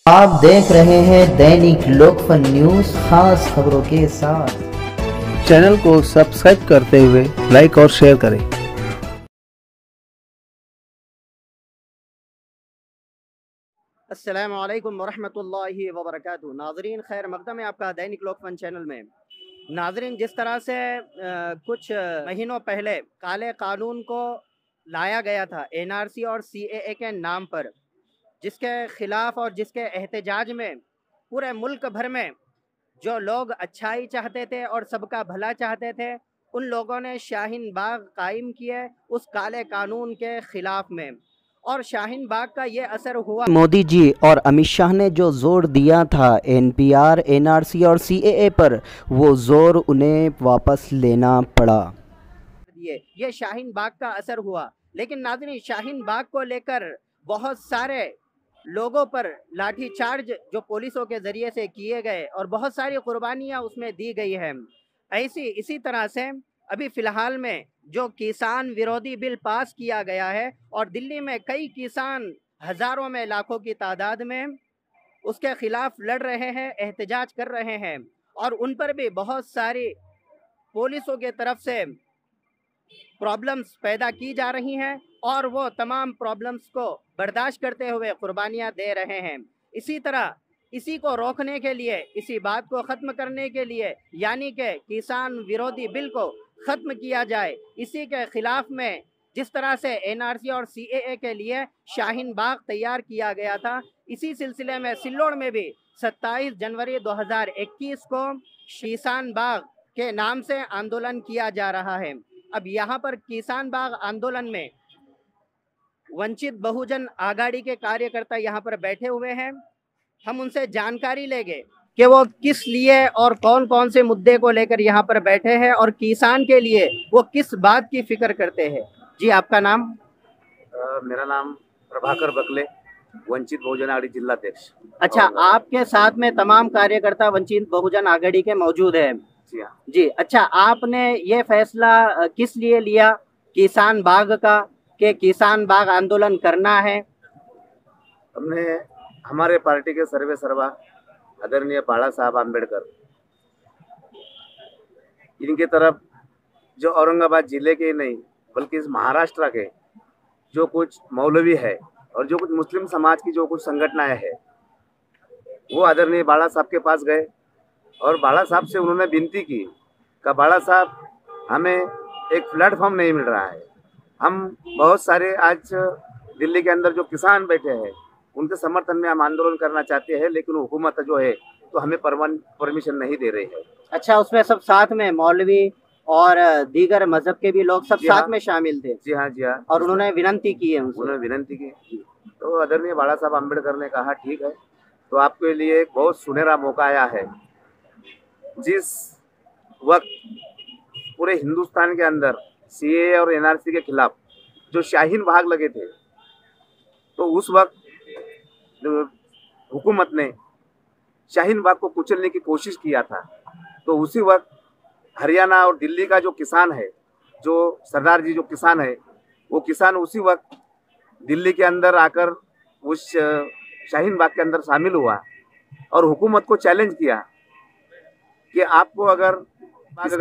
आप देख रहे हैं दैनिक लोकफन न्यूज, खास खबरों के साथ। चैनल को सब्सक्राइब करते हुए लाइक और शेयर करें। अस्सलामु अलैकुम वरहमतुल्लाहि वबरकातुहू। नाजरीन खैर मकदम है आपका दैनिक लोकफन चैनल में। नाजरीन जिस तरह से कुछ महीनों पहले काले कानून को लाया गया था एनआरसी और सीएए के नाम पर, जिसके खिलाफ और जिसके एहतजाज में पूरे मुल्क भर में जो लोग अच्छाई चाहते थे और सबका भला चाहते थे, उन लोगों ने शाहीन बाग कायम किए उस काले कानून के खिलाफ में। और शाहीन बाग का ये असर हुआ, मोदी जी और अमित शाह ने जो जोर दिया था एनपीआर, एनआरसी और सीएए पर, वो जोर उन्हें वापस लेना पड़ा। ये शाहीन बाग का असर हुआ। लेकिन नाज़रीन, शाहीन बाग को लेकर बहुत सारे लोगों पर लाठीचार्ज जो पुलिसों के ज़रिए से किए गए और बहुत सारी कुर्बानियाँ उसमें दी गई हैं। इसी तरह से अभी फ़िलहाल में जो किसान विरोधी बिल पास किया गया है और दिल्ली में कई किसान हज़ारों में लाखों की तादाद में उसके ख़िलाफ़ लड़ रहे हैं, एहतजाज कर रहे हैं, और उन पर भी बहुत सारी पुलिसों के तरफ से प्रॉब्लम्स पैदा की जा रही हैं और वो तमाम प्रॉब्लम्स को बर्दाश्त करते हुए कुर्बानियाँ दे रहे हैं। इसी तरह इसी को रोकने के लिए, इसी बात को ख़त्म करने के लिए, यानी कि किसान विरोधी बिल को ख़त्म किया जाए, इसी के ख़िलाफ़ में जिस तरह से एनआरसी और सीएए के लिए शाहीन बाग तैयार किया गया था, इसी सिलसिले में सिल्लोड़ में भी 27 जनवरी 2021 को किसान बाग के नाम से आंदोलन किया जा रहा है। अब यहाँ पर किसान बाग आंदोलन में वंचित बहुजन आघाड़ी के कार्यकर्ता यहाँ पर बैठे हुए हैं। हम उनसे जानकारी लेंगे कि वो किस लिए और कौन कौन से मुद्दे को लेकर यहाँ पर बैठे हैं और किसान के लिए वो किस बात की फिक्र करते हैं। जी, आपका नाम? मेरा नाम प्रभाकर बकले, वंचित बहुजन आघाड़ी जिलाध्यक्ष। अच्छा, आपके साथ में तमाम कार्यकर्ता वंचित बहुजन आघाड़ी के मौजूद हैं? जी हाँ जी। अच्छा, आपने ये फैसला किस लिए लिया किसान बाग का, कि किसान बाग आंदोलन करना है? हमने हमारे पार्टी के सर्वे सर्वा आदरणीय बाला साहब आम्बेडकर, इनके तरफ जो औरंगाबाद जिले के नहीं बल्कि इस महाराष्ट्र के जो कुछ मौलवी है और जो कुछ मुस्लिम समाज की जो कुछ संगठनाएं हैं, वो आदरणीय बाला साहब के पास गए और बाला साहब से उन्होंने विनती की कि बाला साहब, हमें एक प्लेटफॉर्म नहीं मिल रहा है। हम बहुत सारे आज दिल्ली के अंदर जो किसान बैठे हैं उनके समर्थन में हम आंदोलन करना चाहते हैं, लेकिन हुकूमत जो है तो हमें परमिशन नहीं दे रही है। अच्छा, उसमें सब साथ में मौलवी और दीगर मजहब के भी लोग सब साथ में शामिल थे? जी हाँ, जी हाँ। और उन्होंने विनती की है? उन्होंने विनती की तो आदरणीय बाला साहब आम्बेडकर ने कहा, ठीक है, तो आपके लिए एक बहुत सुनहरा मौका आया है। जिस वक्त पूरे हिंदुस्तान के अंदर सीएए और एनआरसी के खिलाफ जो शाहीन बाग लगे थे, तो उस वक्त हुकूमत ने शाहीन बाग को कुचलने की कोशिश किया था। तो उसी वक्त हरियाणा और दिल्ली का जो किसान है, जो सरदार जी जो किसान है, वो किसान उसी वक्त दिल्ली के अंदर आकर उस शाहीन बाग के अंदर शामिल हुआ और हुकूमत को चैलेंज किया कि आपको अगर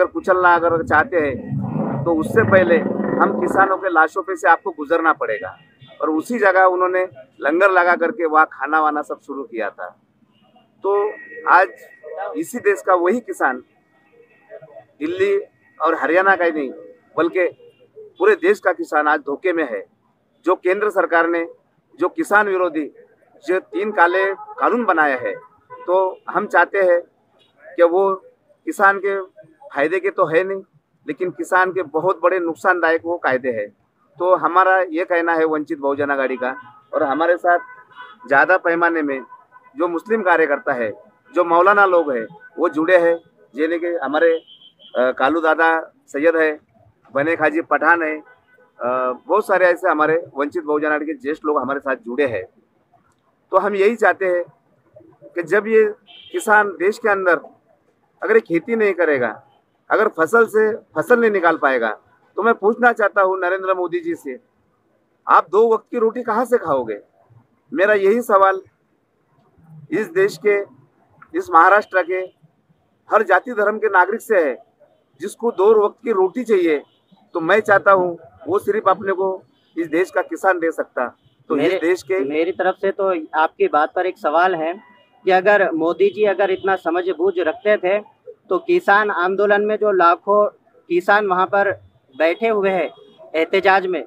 कुचलना अगर चाहते हैं तो उससे पहले हम किसानों के लाशों पे से आपको गुजरना पड़ेगा। और उसी जगह उन्होंने लंगर लगा करके वहाँ खाना वाना सब शुरू किया था। तो आज इसी देश का वही किसान, दिल्ली और हरियाणा का ही नहीं बल्कि पूरे देश का किसान आज धोखे में है। जो केंद्र सरकार ने जो किसान विरोधी जो 3 काले कानून बनाए हैं, तो हम चाहते हैं कि वो किसान के फायदे के तो है नहीं, लेकिन किसान के बहुत बड़े नुकसानदायक वो कायदे हैं। तो हमारा ये कहना है वंचित बहुजन आघाड़ी का, और हमारे साथ ज़्यादा पैमाने में जो मुस्लिम कार्यकर्ता है, जो मौलाना लोग हैं, वो जुड़े हैं। जैसे कि हमारे कालू दादा सैयद है, बने खाजी पठान है, बहुत सारे ऐसे हमारे वंचित बहुजन आघाड़ी के ज्येष्ठ लोग हमारे साथ जुड़े हैं। तो हम यही चाहते हैं कि जब ये किसान देश के अंदर अगर खेती नहीं करेगा, अगर फसल नहीं निकाल पाएगा, तो मैं पूछना चाहता हूँ नरेंद्र मोदी जी से, आप 2 वक्त की रोटी कहाँ से खाओगे? मेरा यही सवाल इस देश के, इस महाराष्ट्र के हर जाति धर्म के नागरिक से है, जिसको 2 वक्त की रोटी चाहिए, तो मैं चाहता हूँ वो सिर्फ अपने को इस देश का किसान दे सकता। तो इस देश के मेरी तरफ से तो आपकी बात पर एक सवाल है कि अगर मोदी जी अगर इतना समझ बूझ रखते थे तो किसान आंदोलन में जो लाखों किसान वहां पर बैठे हुए हैं एहतजाज में,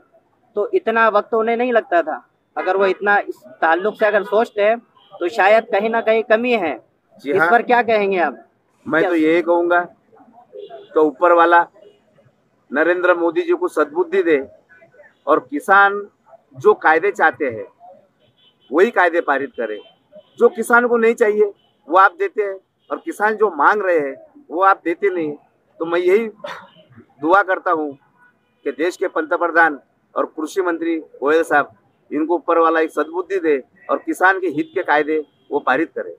तो इतना वक्त उन्हें नहीं लगता था। अगर वो इतना इस ताल्लुक से अगर सोचते हैं तो शायद कहीं ना कहीं कमी है। जी इस हाँ, पर क्या कहेंगे आप? मैं तो यही कहूंगा तो ऊपर वाला नरेंद्र मोदी जी को सद्बुद्धि दे और किसान जो कायदे चाहते हैं वही कायदे पारित करे। जो किसान को नहीं चाहिए वो आप देते हैं और किसान जो मांग रहे हैं वो आप देते नहीं। तो मैं यही दुआ करता हूँ कि देश के पंतप्रधान और कृषि मंत्री गोयल साहब इनको ऊपर वाला एक सद्बुद्धि दे और किसान के हित के कायदे वो पारित करे।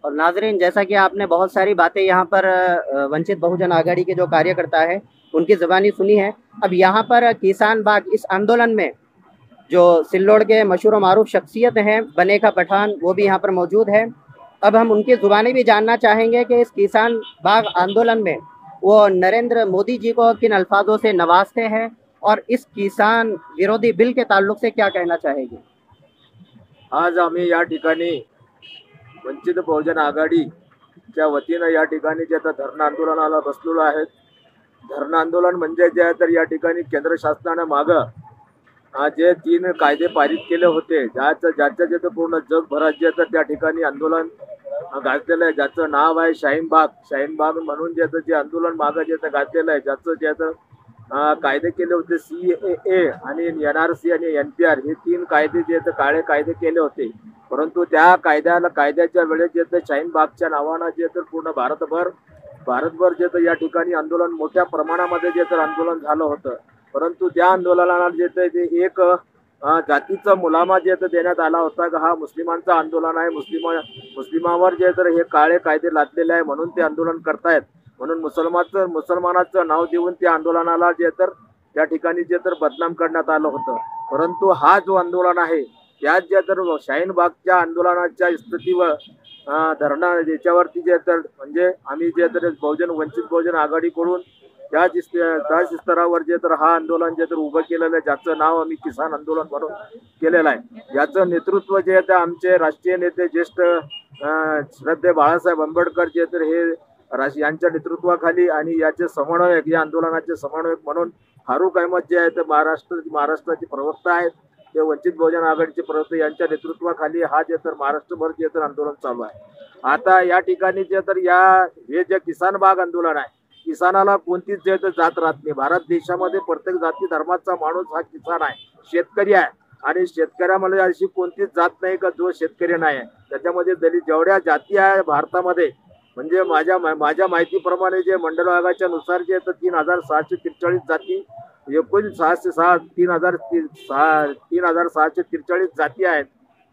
और नाजरीन, जैसा कि आपने बहुत सारी बातें यहाँ पर वंचित बहुजन आघाड़ी के जो कार्यकर्ता है उनकी ज़बानी सुनी है। अब यहाँ पर किसान बाग इस आंदोलन में जो सिल्लोड़ के मशहूर मारूफ शख्सियत हैं बनेका पठान, वो भी यहाँ पर मौजूद है। अब हम उनकी ज़ुबानी भी जानना चाहेंगे कि इस किसान बाग आंदोलन में वो नरेंद्र मोदी जी को किन अल्फाजों से नवाजते हैं और इस किसान विरोधी बिल के ताल्लुक से क्या कहना चाहेंगे। आज आम्ही या ठिकाणी वंचित बहुजन आघाडीच्या वतीनं या ठिकाणी जे आता धरणं आंदोलनाला बसलेलो आहे। धरणं आंदोलन म्हणजे जे आहे तर या ठिकाणी केंद्र शासनाने मागं जे 3 कायदे पारित केले होते, ज्याचं जे पूर्ण जगभरात जे तर त्या ठिकाणी आंदोलन गाजलेलं आहे, ज्याचं नाव आहे शाहीन बाग म्हणून जे जे आंदोलन मागं जे गाजलेलं आहे, ज्याचं जे कायदे केले होते CAA आणि NRC आणि NPR हे 3 कायदे जे काळे कायदे केले होते। परंतु त्या कायद्याच्या वेळेस जे शाहीन बागच्या नावानं जे तर पूर्ण भारतभर जे या ठिकाणी आंदोलन मोठ्या प्रमाणामध्ये जे तर आंदोलन झालं होतं। परंतु त्या आंदोलनाला जे ते एक जातीचा मुलामा जे देण्यात आला होता की हा मुस्लिमांचं आंदोलन आहे, मुस्लिमांवर जे तर हे काळे कायदे लादलेले आहे म्हणून ते आंदोलन करतायत, म्हणून मुसलमानाचं नाव देऊन त्या आंदोलनाला जे तर त्या ठिकाणी जे तर बदनाम करण्यात आलं होतं। परंतु हा जो आंदोलन आहे त्यात जे तर शाहीन बागच्या आंदोलनाच्या स्थितीवर धरणा याच्यावरती जे तर म्हणजे आम्ही जे तर वंचित बहुजन आघाडीकडून त्याच स्तरावर जे तर हा आंदोलन जे तर उभं केलेलं आहे, ज्याचं नाव आम्ही किसान आंदोलन म्हणून केलेलं आहे। याचं नेतृत्व जे आहे आमचे राष्ट्रीय नेते ज्येष्ठ श्रद्धेय बाळासाहेब आंबेडकर जे तर हे यांच्या नेतृत्वाखाली आणि याचे समन्वयक, या आंदोलनाचे समन्वयक म्हणून फारुख अहमद जे आहेत महाराष्ट्राचे प्रवक्ता आहेत, ते वंचित बहुजन आघाडीचे प्रवक्ते यांच्या नेतृत्वाखाली हा जे तर महाराष्ट्रभर जे तर आंदोलन चालू आहे। आता या ठिकाणी जे तर हे जे किसान बाग आंदोलन आहे, किसानाला कोणतीच जे जात राहत नाही। भारत देशामध्ये प्रत्येक जाती धर्माचा माणूस हा किसान आहे, शेतकरी आहे आणि शेतकऱ्यामध्ये अशी कोणतीच जात नाही का जो शेतकरी नाही आहे। त्याच्यामध्ये दलित जेवढ्या जाती आहे भारतामध्ये, म्हणजे माझ्या माहितीप्रमाणे जे मंडल आयोगाच्या नुसार जे 3643 जाती, एकूण 3643 जाती आहेत।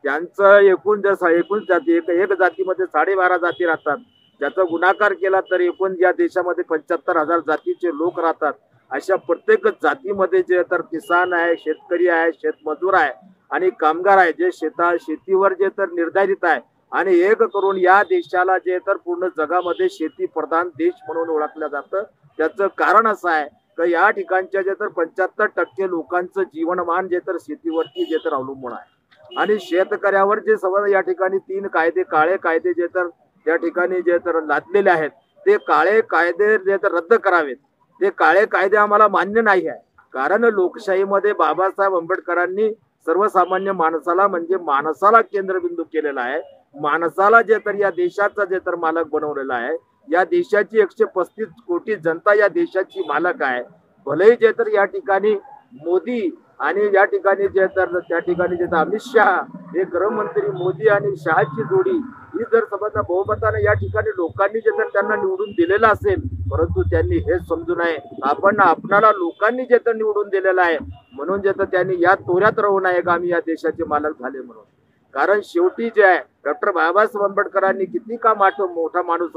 त्यांचं एकूण जाती एक जातीमध्ये 12.5 जाती राहतात, ज्याचा गुणाकार केला तर एकूण या देशामध्ये 75,000 जातीचे लोक राहतात। अशा प्रत्येक जातीमध्ये जे तर किसान आहे, शेतकरी आहे, शेतमजूर आहे आणि कामगार आहे, जे शेतीवर जे तर निर्धारित आहे आणि एक करून या देशाला जे तर पूर्ण जगामध्ये शेती प्रधान देश म्हणून ओळखलं जातं। त्याचं कारण असं आहे की या ठिकाणच्या जे तर 75% लोकांचं जीवनमान जे तर शेतीवरती जे तर अवलंबून आहे आणि शेतकऱ्यावर जे समज या ठिकाणी 3 काळे कायदे जे तर त्या ठिकाणी जे तर लादलेले आहेत, ते काळे कायदे जे तर रद्द करावेत। ते काळे कायदे आम्हाला मान्य नाही आहे, कारण लोकशाहीमध्ये बाबासाहेब आंबेडकरांनी सर्वसामान्य माणसाला म्हणजे माणसाला केंद्रबिंदू केलेला आहे। माणसाला जे तर या देशाचा जे तर मालक बनवलेला आहे। या देशाची 135 कोटी जनता या देशाची मालक आहे। भले जे तर या ठिकाणी मोदी आणि या ठिकाणी जे तर त्या ठिकाणी जे अमित शहा हे गृहमंत्री मोदी आणि शहाची जोडी ही जर समजा बहुमताने या ठिकाणी लोकांनी जे तर त्यांना निवडून दिलेलं असेल, परंतु त्यांनी हेच समजू नये आपणाला लोकांनी जे तर निवडून दिलेलं आहे म्हणून जे तर त्यांनी या तोऱ्यात राहू नये का आम्ही या देशाचे मालक झाले म्हणून। कारण शेवटी जे आहे डॉक्टर बाबासाहेब आंबेडकरांनी किती का मोठा माणूस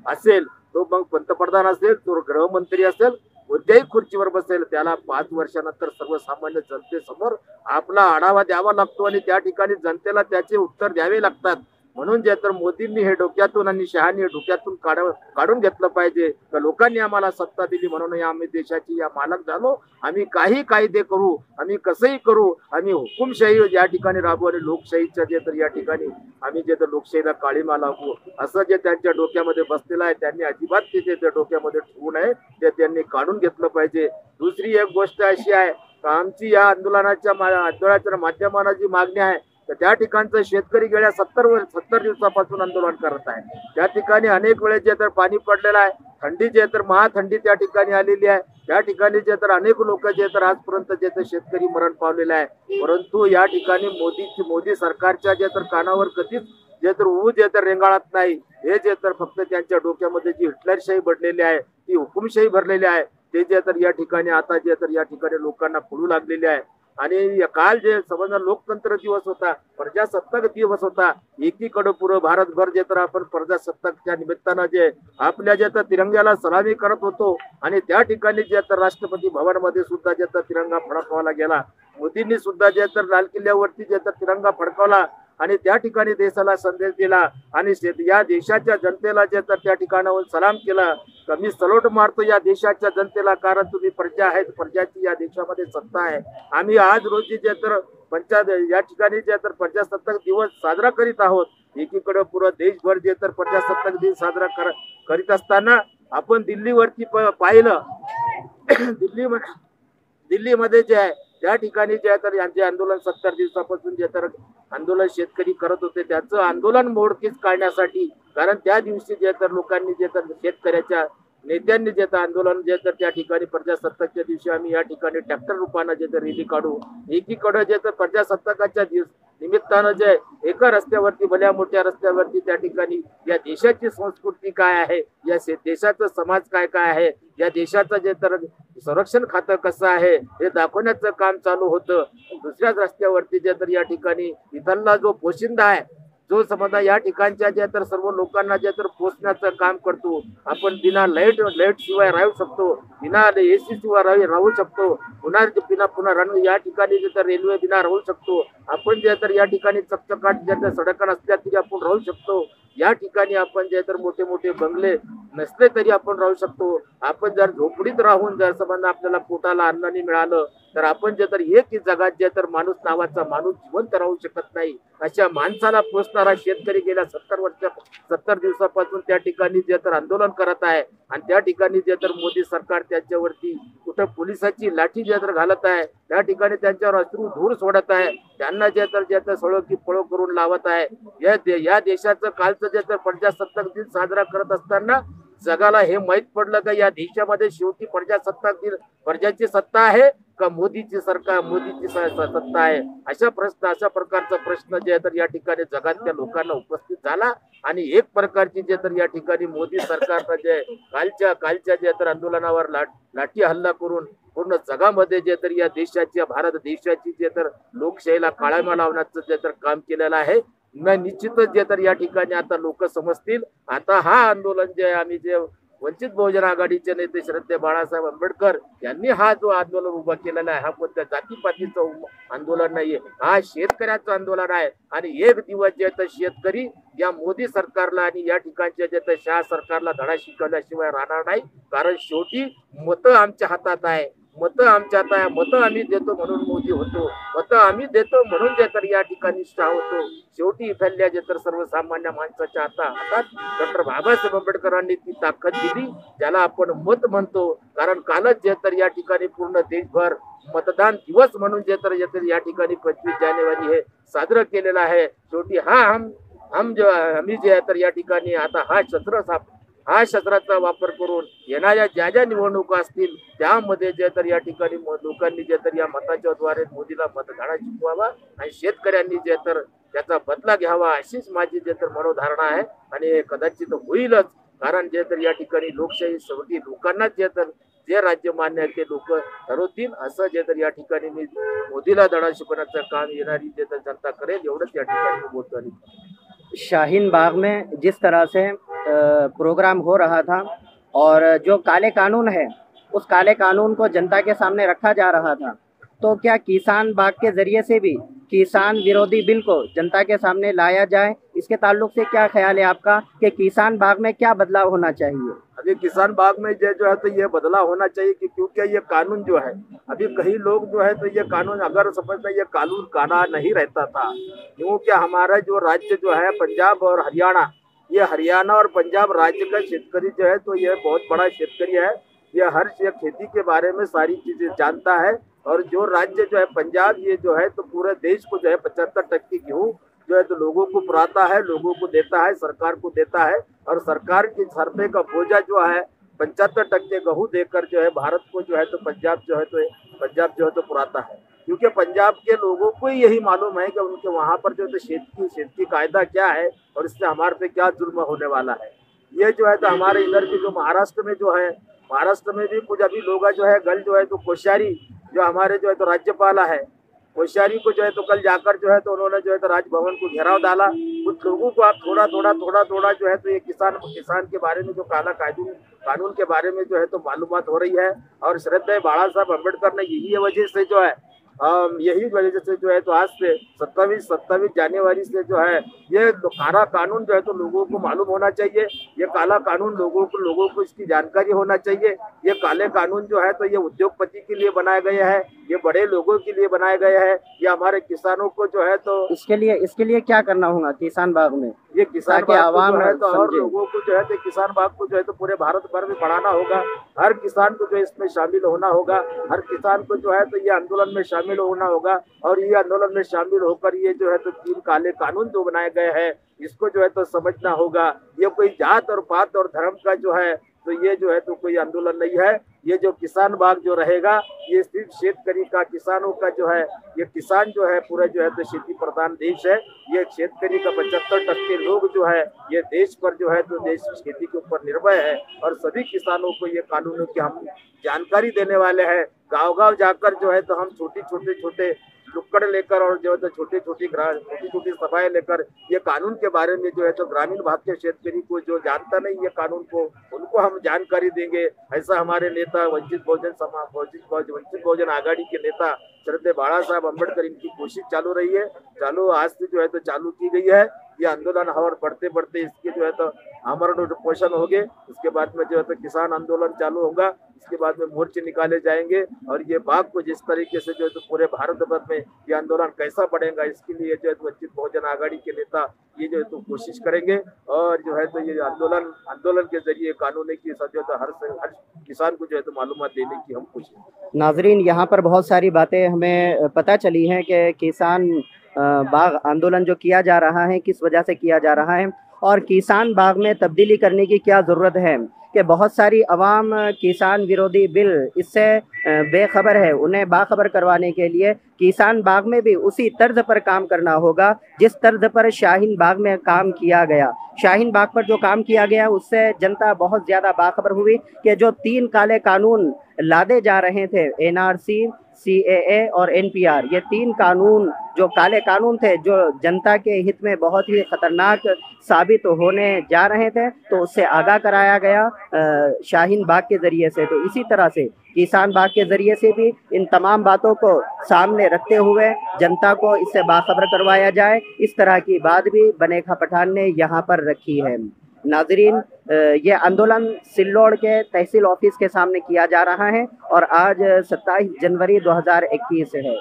असेल, तो मग पंतप्रधान असेल, तो गृहमंत्री असेल, कोणत्याही खुर्चीवर बसेल, त्याला 5 वर्षानंतर सर्वसामान्य जनतेसमोर आपला आढावा द्यावा लागतो आणि त्या ठिकाणी जनतेला त्याचे उत्तर द्यावे लागतात। म्हणून जे तर मोदींनी हे डोक्यातून आणि शहानी हे डोक्यातून काढून घेतलं पाहिजे. तर लोकांनी आम्हाला सत्ता दिली म्हणून आम्ही देशाची या मालक झालो. आम्ही काही कायदे करू, आम्ही कसंही करू, आम्ही हुकुमशाही या ठिकाणी राबवू आणि लोकशाहीच्या जे तर या ठिकाणी आम्ही जे तर लोकशाहीला काळीमा लागू असं जे त्यांच्या डोक्यामध्ये बसलेलं आहे त्यांनी अजिबात ते त्या डोक्यामध्ये ठेवू नये. ते त्यांनी काढून घेतलं पाहिजे. दुसरी एक गोष्ट अशी आहे का आमची या आंदोलनाच्या माध्यमानं जी मागणी आहे तर त्या ठिकाणचं शेतकरी गेल्या 70 दिवसापासून आंदोलन करत आहे. त्या ठिकाणी अनेक वेळेस जे तर पाणी पडलेलं आहे, थंडी जे तर महाथंडी त्या ठिकाणी आलेली आहे. त्या ठिकाणी जे तर अनेक लोक जे तर आजपर्यंत जे तर शेतकरी मरण पावलेले आहे. परंतु या ठिकाणी मोदी सरकारच्या जे तर कानावर कधीच जे तर जे तर रेंगाळत नाही. हे जे तर फक्त त्यांच्या डोक्यामध्ये जी हिटलरशाही भरलेली आहे, ती हुकुमशाही भरलेली आहे, ते जे तर या ठिकाणी आता जे तर या ठिकाणी लोकांना कळू लागलेले आहे. आणि काल जे समजा लोकतंत्र दिवस होता, प्रजासत्ताक दिवस होता, एकीकडे पुरं भारतभर जे तर आपण प्रजासत्ताकच्या निमित्तानं जे आपल्या जे तर तिरंग्याला सलामी करत होतो आणि त्या ठिकाणी जे तर राष्ट्रपती भवनमध्ये सुद्धा जे तर तिरंगा फडकवला गेला. मोदींनी सुद्धा जे तर लाल किल्ल्यावरती जे तर तिरंगा फडकवला आणि त्या ठिकाणी देशाला संदेश दिला आणि या देशाच्या जनतेला जे तर त्या ठिकाणावर सलाम केला. मी सलोट मारतो या देशाच्या जनतेला, कारण तुम्ही प्रजा आहेत, प्रजाची या देशामध्ये सत्ता आहे. आम्ही आज रोजी जे तर या ठिकाणी जे तर प्रजासत्ताक दिवस साजरा करीत आहोत. एकीकडे पुरं देशभर जे तर प्रजासत्ताक दिन साजरा करीत असताना आपण दिल्लीवरती पाहिलं. दिल्लीमध्ये जे आहे त्या ठिकाणी जे तर यांचे आंदोलन 70 दिवसापासून जे तर आंदोलन शेतकरी करत होते त्याचं आंदोलन मोडकीच काढण्यासाठी, कारण त्या दिवशी जे तर लोकांनी जे तर शेतकऱ्याच्या नेत्यांनी जे तर आंदोलन जे तर त्या ठिकाणी प्रजासत्ताकच्या दिवशी आम्ही या ठिकाणी ट्रॅक्टर रूपानं जे तर रॅली काढू. एकीकडे जे तर प्रजासत्ताकाच्या निमित्तानं जे एका रस्त्यावरती भल्या मोठ्या रस्त्यावरती त्या ठिकाणी या देशाची संस्कृती काय आहे, या देशाचा समाज काय काय आहे, या देशाचं जे तर संरक्षण खातं कसं आहे हे दाखवण्याचं काम चालू होतं. दुसऱ्याच रस्त्यावरती जे तर या ठिकाणी इथला जो पोशिंदा आहे, जो समजा या ठिकाणच्या जे तर सर्व लोकांना जे तर पोचण्याचं काम करतो. आपण बिना लाईट शिवाय राहू शकतो, बिना AC शिवाय राहू शकतो, पुन्हा या ठिकाणी जे तर रेल्वे बिना राहू शकतो. आपण जे तर या ठिकाणी चकचकाट जे तर सडका नसल्या तरी आपण राहू शकतो. या ठिकाणी आपण जे तर मोठे मोठे बंगले नसले तरी आपण राहू शकतो. आपण जर झोपडीत राहून जर समजा आपल्याला पोटाला अन्न नाही मिळालं तर आपण जे तर एक जगात जे तर माणूस नावाचा माणूस जिवंत राहू शकत नाही. अशा माणसाला पोचणारा शेतकरी गेल्या 70 दिवसापासून त्या ठिकाणी जे तर आंदोलन करत आहे आणि त्या ठिकाणी जे तर मोदी सरकार त्यांच्यावरती कुठं पोलिसाची लाठी जे तर घालत आहे, त्या ठिकाणी त्यांच्यावर अश्रू धूर सोडत आहे, त्यांना जे तर सळो की पळो करून लावत आहे. या देशाचं कालचं जे तर प्रजासत्ताक दिन साजरा करत असताना जगाला हे माहित पडलं का या देशामध्ये शेवटी प्रजासत्ताक दिन प्रजाची सत्ता आहे का मोदीची सत्ता आहे. अशा प्रकारचा प्रश्न जे तर या ठिकाणी जगातल्या लोकांना उपस्थित झाला आणि एक प्रकारची जे तर या ठिकाणी मोदी सरकारनं जे कालच्या जे तर आंदोलनावर लाठी हल्ला करून पूर्ण जगामध्ये जे तर या देशाची भारत देशाची जे तर लोकशाहीला काळीमा लावण्याचं जे तर काम केलेलं आहे. निश्चितच जे तर या ठिकाणी आता लोक समजतील. आता हा आंदोलन जे आम्ही जे वंचित बहुजन आघाडीचे नेते श्रद्धेय बाळासाहेब आंबेडकर यांनी हा जो आंदोलन उभा केलेला आहे हा कोणत्या जातीपातीचं आंदोलन नाहीये, हा शेतकऱ्याचं आंदोलन आहे. आणि एक दिवस जे तर शेतकरी या मोदी सरकारला आणि या ठिकाणच्या जे तर शहा सरकारला धडा शिकवल्याशिवाय राहणार नाही. कारण शेवटी मतं आमच्या हातात आहे, मतं आम्ही देतो म्हणून मोदी होतो, मतं आम्ही देतो म्हणून जे तर या ठिकाणी शाह होतो. शेवटी इथल्या जे तर सर्वसामान्य माणसाच्या हातात डॉक्टर बाबासाहेब आंबेडकरांनी ती ताकद दिली ज्याला आपण मत म्हणतो. कारण कालच जे तर या ठिकाणी पूर्ण देशभर मतदान दिवस म्हणून जे तर या ठिकाणी 25 जानेवारी हे साजरं केलेलं आहे. शेवटी आम्ही जे तर या ठिकाणी आता हा शस्त्राचा वापर करून येणाऱ्या ज्या निवडणुका असतील त्यामध्ये जे तर या ठिकाणी लोकांनी जे तर या मताच्या द्वारे मोदीला मतदान शिकवावा आणि शेतकऱ्यांनी जे तर त्याचा बदला घ्यावा अशीच माझी जे तर मनोधारणा आहे. आणि कदाचित होईलच, कारण जे तर या ठिकाणी लोकशाही शेवटी लोकांना जे राज्य मान्य आहे ते लोक ठरवतील. असं जे तर या ठिकाणी मी मोदीला धडा शिकवण्याचं काम येणारी जे तर जनता करेल एवढंच या ठिकाणी बोलतो. शाहीन बाग में जिस तरह से प्रोग्राम हो रहा था और जो काले कानून है उस काले कानून को जनता के सामने रखा जा रहा था, तो क्या किसान बाग के ज़रिए से भी किसान विरोधी बिल को जनता के सामने लाया जाए इसके ताल्लुक से क्या ख्याल है आपका कि किसान बाग में क्या बदलाव होना चाहिए? अभी किसान बाग में जो है तो ये बदलाव होना चाहिए कि क्योंकि ये कानून जो है अभी कई लोग जो है तो ये कानून अगर समझते ये कानून काना नहीं रहता था, क्योंकि हमारा जो राज्य जो है पंजाब और हरियाणा, ये हरियाणा और पंजाब राज्य का शेतकरी जो है तो ये बहुत बड़ा शेतकरी है। ये हर खेती के बारे में सारी चीजें जानता है। और जो राज्य जो है पंजाब, ये जो है तो पूरे देश को जो है 75% गेहूँ जो है तो लोगों को पुराता है, लोगों को देता है, सरकार को देता है। और सरकार के सर पे का बोझा जो है 75% गेहूँ देकर जो है भारत को जो है तो पंजाब जो है तो पुराता है। क्योंकि पंजाब के लोगों को यही मालूम है कि उनके वहाँ पर जो है तो खेती कायदा क्या है और इससे हमारे पे क्या जुल्म होने वाला है। ये जो है तो हमारे इधर की जो महाराष्ट्र में जो है, महाराष्ट्र में भी कुछ अभी लोग जो है कल जो है तो कोश्यारी जो हमारे जो है तो राज्यपाल है, कोश्यारी को जो है तो कल जाकर जो है तो उन्होंने जो है तो राजभवन को घेराव डाला। कुछ लोगों को आप थोड़ा थोड़ा जो है तो ये किसान के बारे में जो काला कानून के बारे में जो है तो मालूमात हो रही है। और श्रद्धेय बाला साहब अम्बेडकर ने यही वजह से जो है जो है तो आज से 27 जनवरी से जो है ये तो काला कानून जो है तो लोगों को मालूम होना चाहिए। ये काला कानून लोगों को इसकी जानकारी होना चाहिए। ये काले कानून जो है तो ये उद्योगपति के लिए बनाए गए हैं, ये बड़े लोगों के लिए बनाए गए हैं, ये हमारे किसानों को जो है तो इसके लिए क्या करना होगा किसान बाग में? ये किसान के आवाम है तो और लोगों को जो है तो किसान बाग को जो है तो पूरे भारत भर में बढ़ाना होगा। हर किसान को जो इसमें शामिल होना होगा, हर किसान को जो है तो ये आंदोलन में शामिल होना होगा। और ये आंदोलन में शामिल होकर ये जो है तो 3 काले कानून जो बनाए गए हैं इसको जो है तो समझना होगा। ये कोई जात और पात और धर्म का जो है तो ये जो है तो कोई आंदोलन नहीं है। ये जो किसान बाग जो रहेगा ये सिर्फ शेतकरी का, किसानों का जो है, ये किसान जो है पूरा जो है तो खेती प्रधान देश है। ये शेतकरी का 75% लोग जो है ये देश पर जो है तो देश खेती के ऊपर निर्भर है। और सभी किसानों को ये कानूनों की हम जानकारी देने वाले हैं। गांव जाकर जो है तो हम छोटे टुक्कड़ लेकर और जो है तो छोटी सभाएं लेकर ये कानून के बारे में जो है तो ग्रामीण भाग के शेतकरी को जो जानता नहीं ये कानून को, उनको हम जानकारी देंगे। ऐसा हमारे नेता वंचित बहुजन आघाड़ी के नेता श्रद्धेय बाला साहब अम्बेडकर, इनकी कोशिश चालू रही है, आज से जो है तो चालू की गई है। ये आंदोलन और बढ़ते इसके जो है तो आमरण पोषण हो गए। इसके बाद में जो है तो किसान आंदोलन चालू होगा, इसके बाद में मोर्चे निकाले जाएंगे। और ये बाग को जिस तरीके से जो है तो पूरे भारत भर में ये आंदोलन कैसा बढ़ेगा इसके लिए जो है तो वंचित बहुजन आघाड़ी के नेता ये जो है तो कोशिश करेंगे। और जो है तो ये आंदोलन के जरिए कानूनी की जो है हर किसान को जो है तो मालूमात देने की हम कोशिश। नाजरीन, यहाँ पर बहुत सारी बातें हमें पता चली हैं कि किसान बाग आंदोलन जो किया जा रहा है किस वजह से किया जा रहा है और किसान बाग में तब्दीली करने की क्या ज़रूरत है। कि बहुत सारी अवाम किसान विरोधी बिल इससे बेखबर है, उन्हें बाखबर करवाने के लिए किसान बाग में भी उसी तर्ज पर काम करना होगा जिस तर्ज पर शाहीन बाग में काम किया गया। शाहीन बाग पर जो काम किया गया उससे जनता बहुत ज़्यादा बाखबर हुई कि जो 3 काले कानून लादे जा रहे थे, NRC, CAA और NPR, ये 3 कानून जो काले कानून थे जो जनता के हित में बहुत ही खतरनाक साबित होने जा रहे थे, तो उससे आगाह कराया गया शाहीन बाग के ज़रिए से। तो इसी तरह से किसान बाग के ज़रिए से भी इन तमाम बातों को सामने रखते हुए जनता को इससे बाखबर करवाया जाए, इस तरह की बात भी बनेखा पठान ने यहाँ पर रखी है। नाजरीन, ये आंदोलन सिल्लोड़ के तहसील ऑफिस के सामने किया जा रहा है और आज 27 जनवरी 2021 है।